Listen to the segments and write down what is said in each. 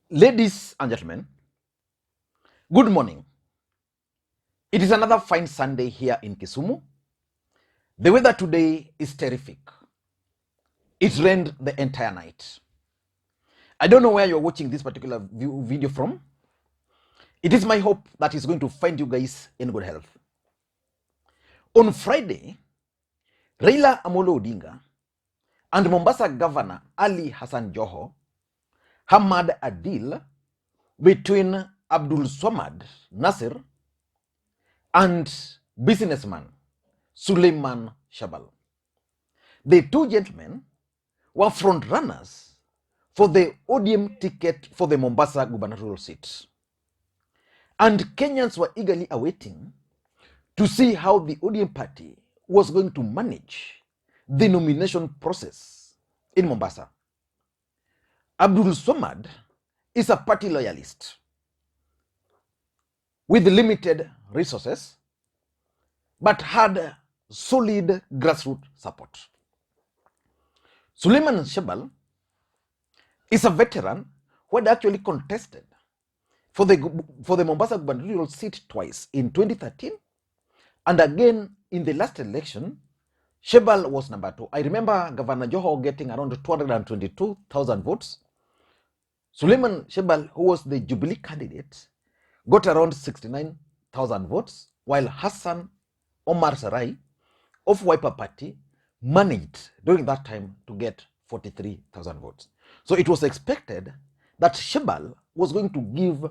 Ladies and gentlemen, good morning. It is another fine Sunday here in Kisumu. The weather today is terrific. It rained the entire night. I don't know where you're watching this particular video from. It is my hope that it's going to find you guys in good health. On Friday, Raila Odinga and Mombasa Governor Ali Hassan Joho hammered a deal between Abdulswamad Nassir and businessman Suleiman Shahbal. The two gentlemen were front runners for the ODM ticket for the Mombasa gubernatorial seat. And Kenyans were eagerly awaiting to see how the ODM party was going to manage the nomination process in Mombasa. Abdulswamad is a party loyalist with limited resources, but had solid grassroots support. Suleiman Shahbal is a veteran who had actually contested for the Mombasa gubernatorial seat twice, in 2013 and again in the last election. Shahbal was number 2. I remember Governor Joho getting around 222,000 votes. Suleiman Shahbal, who was the Jubilee candidate, got around 69,000 votes, while Hassan Omar Sarai of Wiper Party managed during that time to get 43,000 votes. So it was expected that Shahbal was going to give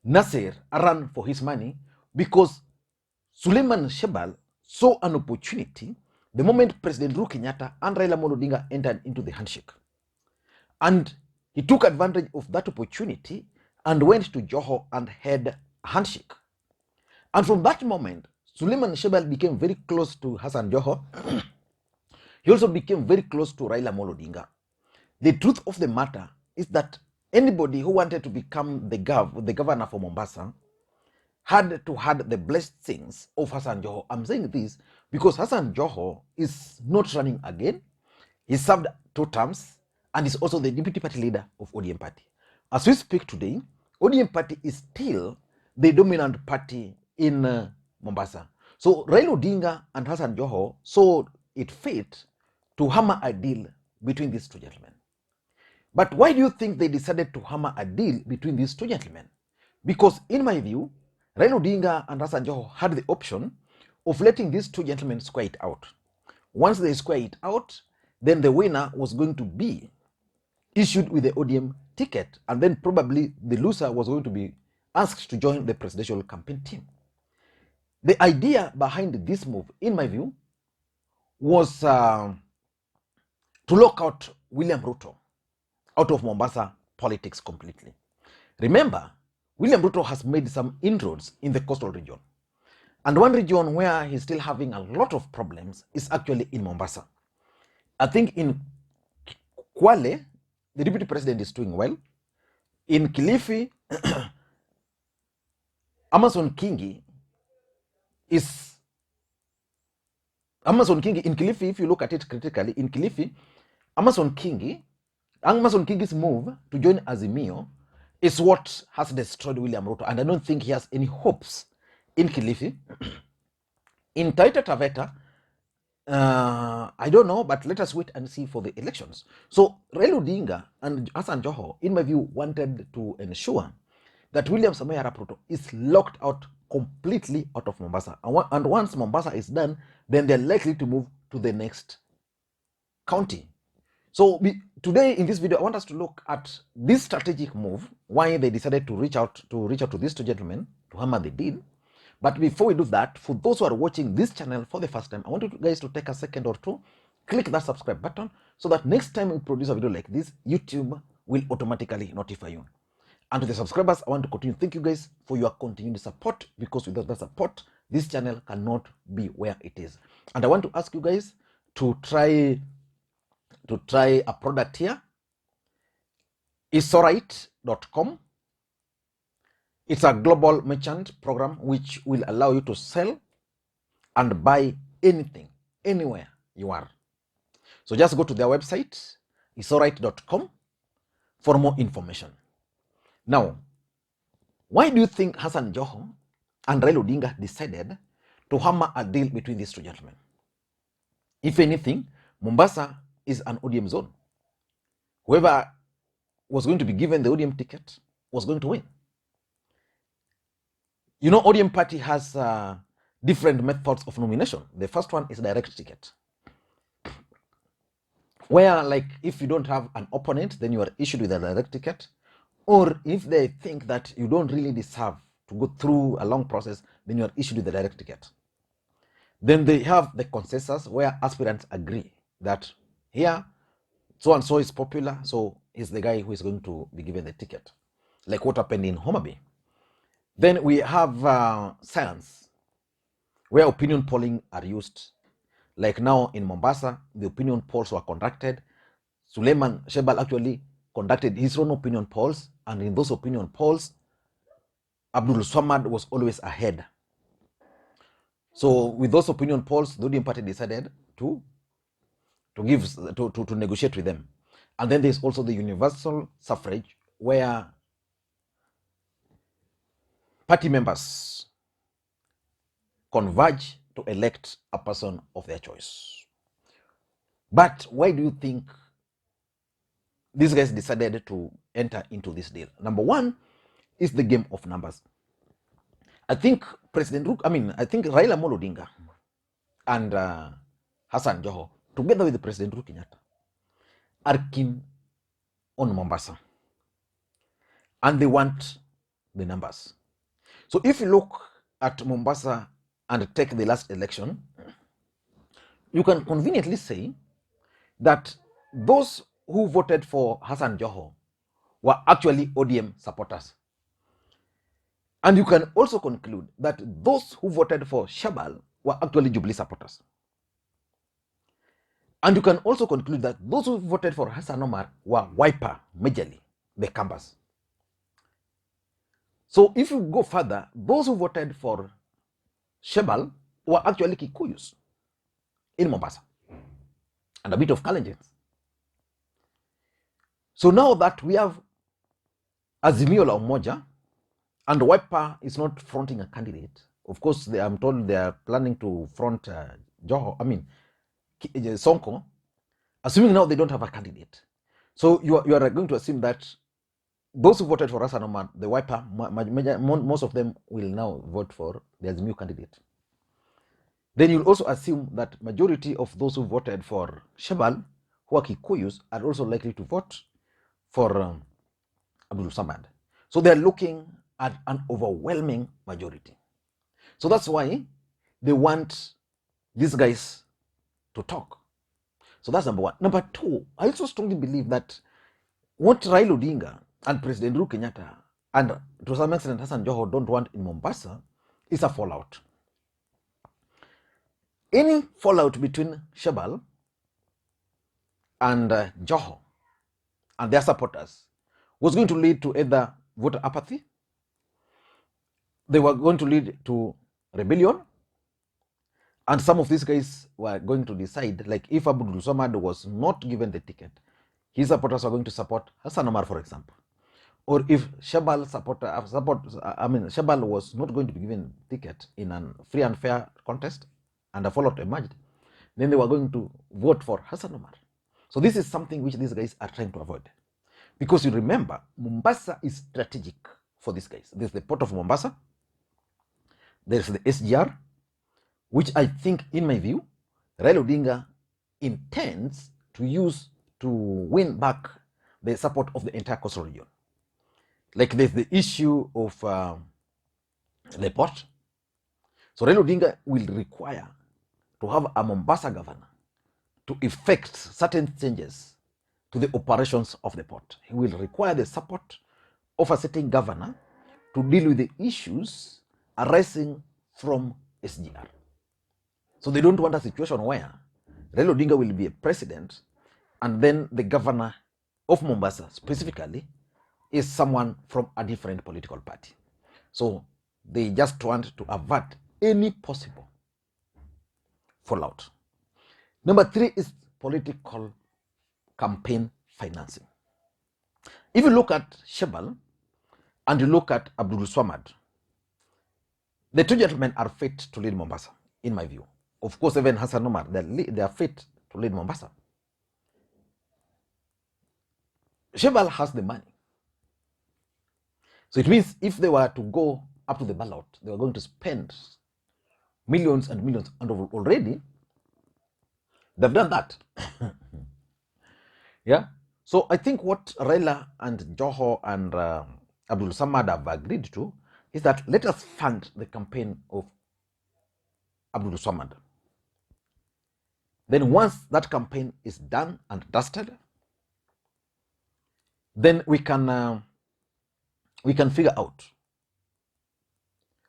Nassir a run for his money, because Suleiman Shahbal saw an opportunity the moment President Uhuru Kenyatta and Raila Odinga entered into the handshake. And he took advantage of that opportunity and went to Joho and had a handshake. And from that moment, Suleiman Shahbal became very close to Hassan Joho. He also became very close to Raila Odinga. The truth of the matter is that anybody who wanted to become the governor for Mombasa had to have the blessings of Hassan Joho. I'm saying this because Hassan Joho is not running again. He served 2 terms and is also the deputy party leader of ODM party. As we speak today, ODM party is still the dominant party in Mombasa. So Raila Odinga and Hassan Joho saw it fit to hammer a deal between these two gentlemen. But why do you think they decided to hammer a deal between these two gentlemen? Because in my view, Raila Odinga and Hassan Joho had the option of letting these two gentlemen square it out. Once they square it out, then the winner was going to be issued with the ODM ticket, and then probably the loser was going to be asked to join the presidential campaign team. The idea behind this move, in my view, was to lock out William Ruto out of Mombasa politics completely. Remember, William Ruto has made some inroads in the coastal region. And one region where he's still having a lot of problems is actually in Mombasa. I think in Kwale, the deputy president is doing well. In Kilifi, Amason Kingi in Kilifi, if you look at it critically, in Kilifi, Amason Kingi's move to join Azimio is what has destroyed William Ruto, and I don't think he has any hopes in Kilifi. In Taita Taveta, I don't know, but let us wait and see for the elections. So Raila Odinga and Hassan Joho, in my view, wanted to ensure that William Samoei Arap Ruto is locked out completely out of Mombasa. And once Mombasa is done, then they're likely to move to the next county. So today in this video, I want us to look at this strategic move, why they decided to reach out to these two gentlemen to hammer the deal. But before we do that, for those who are watching this channel for the first time, I want you guys to take a second or two, click that subscribe button, so that next time we produce a video like this, YouTube will automatically notify you. And to the subscribers, I want to continue. Thank you guys for your continued support, because without that support, this channel cannot be where it is. And I want to ask you guys to try a product here. Isorite.com. It's a global merchant program which will allow you to sell and buy anything, anywhere you are. So just go to their website, isorite.com, for more information. Now, why do you think Hassan Joho and Raila Odinga decided to hammer a deal between these two gentlemen? If anything, Mombasa is an ODM zone. Whoever was going to be given the ODM ticket was going to win. You know, ODM party has different methods of nomination. The first one is direct ticket, where like if you don't have an opponent, then you are issued with a direct ticket. Or if they think that you don't really deserve to go through a long process, then you are issued with a direct ticket. Then they have the consensus where aspirants agree that here so and so is popular, so he's the guy who is going to be given the ticket, like what happened in Homa Bay. Then we have science, where opinion polling are used. Like now in Mombasa, the opinion polls were conducted. Suleiman Shahbal actually conducted his own opinion polls, and in those opinion polls, Abdulswamad was always ahead. So with those opinion polls, the ODM party decided to negotiate with them. And then there's also the universal suffrage, where party members converge to elect a person of their choice. But why do you think these guys decided to enter into this deal? Number one is the game of numbers. I think Raila Odinga and Hassan Joho, together with President Uhuru Kenyatta, are keen on Mombasa. And they want the numbers. So if you look at Mombasa and take the last election, you can conveniently say that those who voted for Hassan Joho were actually ODM supporters. And you can also conclude that those who voted for Shahbal were actually Jubilee supporters. And you can also conclude that those who voted for Hassan Omar were Wiper, majorly, the campers. So if you go further, those who voted for Shahbal were actually Kikuyus in Mombasa, and a bit of Kalenjins. So now that we have Azimio la Umoja, and Wiper is not fronting a candidate, of course, I'm told they are planning to front Sonko, assuming now they don't have a candidate. So you are going to assume that those who voted for Hassan Omar, the Wiper, most of them will now vote for the Azimio candidate. Then you'll also assume that majority of those who voted for Shahbal, who are Kikuyus, are also likely to vote for Abdulswamad. So they're looking at an overwhelming majority. So that's why they want these guys to talk. So that's number one. Number two, I also strongly believe that what Raila Odinga and President Uhuru Kenyatta and to some extent Hassan Joho don't want in Mombasa is a fallout. Any fallout between Shahbal and Joho and their supporters was going to lead to either voter apathy, they were going to lead to rebellion, and some of these guys were going to decide, like if Abdulswamad was not given the ticket, his supporters are going to support Hassan Omar, for example. Or if Shahbal was not going to be given a ticket in a free and fair contest and a fallout emerged, then they were going to vote for Hassan Omar. So this is something which these guys are trying to avoid. Because you remember, Mombasa is strategic for these guys. There's the port of Mombasa, there's the SGR, which I think, in my view, Raila Odinga intends to use to win back the support of the entire coastal region. Like there's the issue of the port. So Raila Odinga will require to have a Mombasa governor to effect certain changes to the operations of the port. He will require the support of a certain governor to deal with the issues arising from SGR. So they don't want a situation where Raila Odinga will be a president and then the governor of Mombasa specifically is someone from a different political party. So they just want to avert any possible fallout. Number three is political campaign financing. If you look at Shahbal, and you look at Abdulswamad, the two gentlemen are fit to lead Mombasa, in my view. Of course, even Hassan Omar, they are fit to lead Mombasa. Shahbal has the money. So it means if they were to go up to the ballot, they were going to spend millions and millions, and already they've done that. Yeah. So I think what Raila and Joho and Abdulswamad have agreed to is that let us fund the campaign of Abdulswamad. Then once that campaign is done and dusted, then we can figure out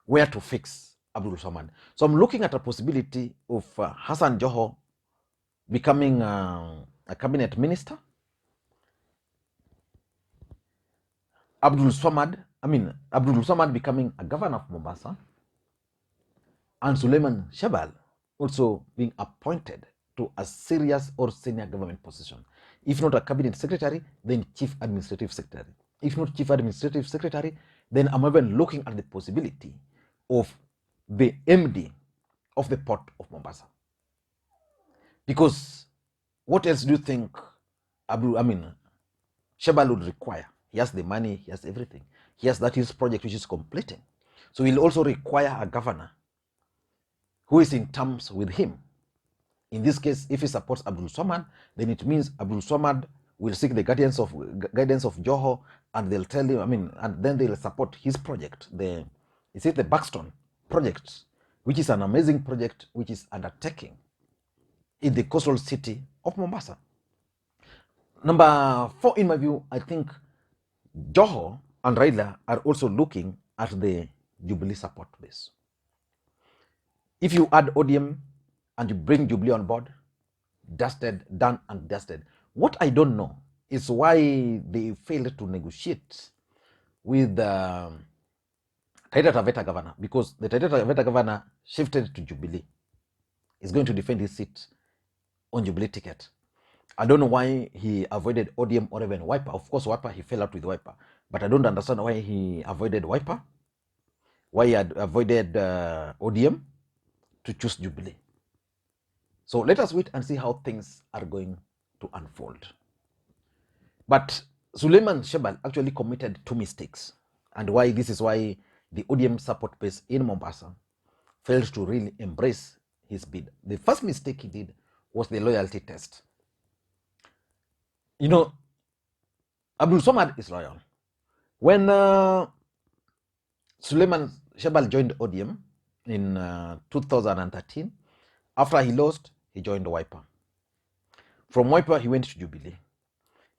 where to fix Abdulswamad. So I'm looking at a possibility of Hassan Joho becoming a cabinet minister, Abdulswamad becoming a governor of Mombasa, and Suleiman Shahbal also being appointed to a serious or senior government position. If not a cabinet secretary, then chief administrative secretary. If not chief administrative secretary, then I'm even looking at the possibility of the MD of the port of Mombasa. Because what else do you think Shahbal would require? He has the money, he has everything. He has that his project which is completing. So he'll also require a governor who is in terms with him. In this case, if he supports Abdulswamad, then it means Abdulswamad will seek the guidance of Joho, and they'll tell him, and then they'll support his project. The Buxton project, which is an amazing project which is undertaking in the coastal city of Mombasa. Number 4, in my view, I think Joho and Raila are also looking at the Jubilee support base. If you add ODM and you bring Jubilee on board, dusted, done and dusted. What I don't know is why they failed to negotiate with the Taita Taveta governor, because the Taita Taveta governor shifted to Jubilee. He's going to defend his seat on Jubilee ticket. I don't know why he avoided ODM or even Wiper. Of course, Wiper, he fell out with Wiper. But I don't understand why he avoided Wiper, why he had avoided ODM to choose Jubilee. So let us wait and see how things are going to unfold. But Suleiman Shahbal actually committed 2 mistakes. And why this is why the ODM support base in Mombasa failed to really embrace his bid. The first mistake he did was the loyalty test. You know, Abdulswamad is loyal. When Suleiman Shahbal joined ODM in 2013, after he lost, he joined Wiper. From Wiper, he went to Jubilee.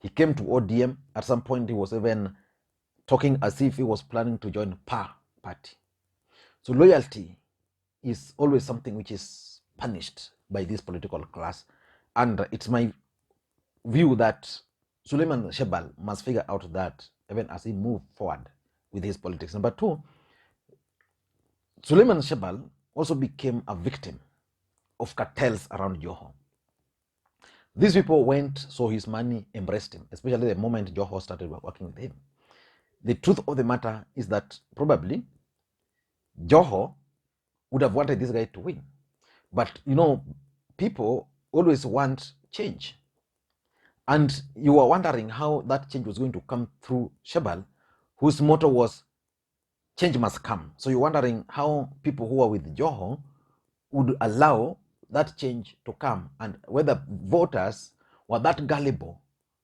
He came to ODM. At some point, he was even talking as if he was planning to join PA party. So loyalty is always something which is punished by this political class. And it's my view that Suleiman Shahbal must figure out that even as he moves forward with his politics. Number 2, Suleiman Shahbal also became a victim of cartels around Joho. These people went, saw his money, embraced him, especially the moment Joho started working with him. The truth of the matter is that probably Joho would have wanted this guy to win. But, people always want change. And you were wondering how that change was going to come through Shahbal, whose motto was, change must come. So you're wondering how people who are with Joho would allow that change to come, and whether voters were that gullible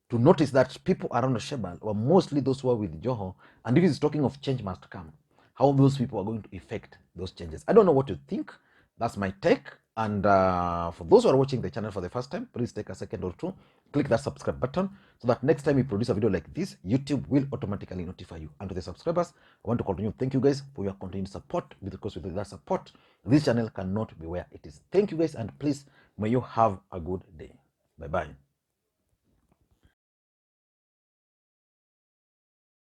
to notice that people around Shahbal were mostly those who are with Joho, and if he's talking of change must come, how those people are going to effect those changes. I don't know what you think. That's my take. And for those who are watching the channel for the first time, please take a second or two, click that subscribe button so that next time we produce a video like this, YouTube will automatically notify you. And to the subscribers, I want to continue. Thank you guys for your continued support, because with that support, this channel cannot be where it is. Thank you guys, and please, may you have a good day. Bye-bye.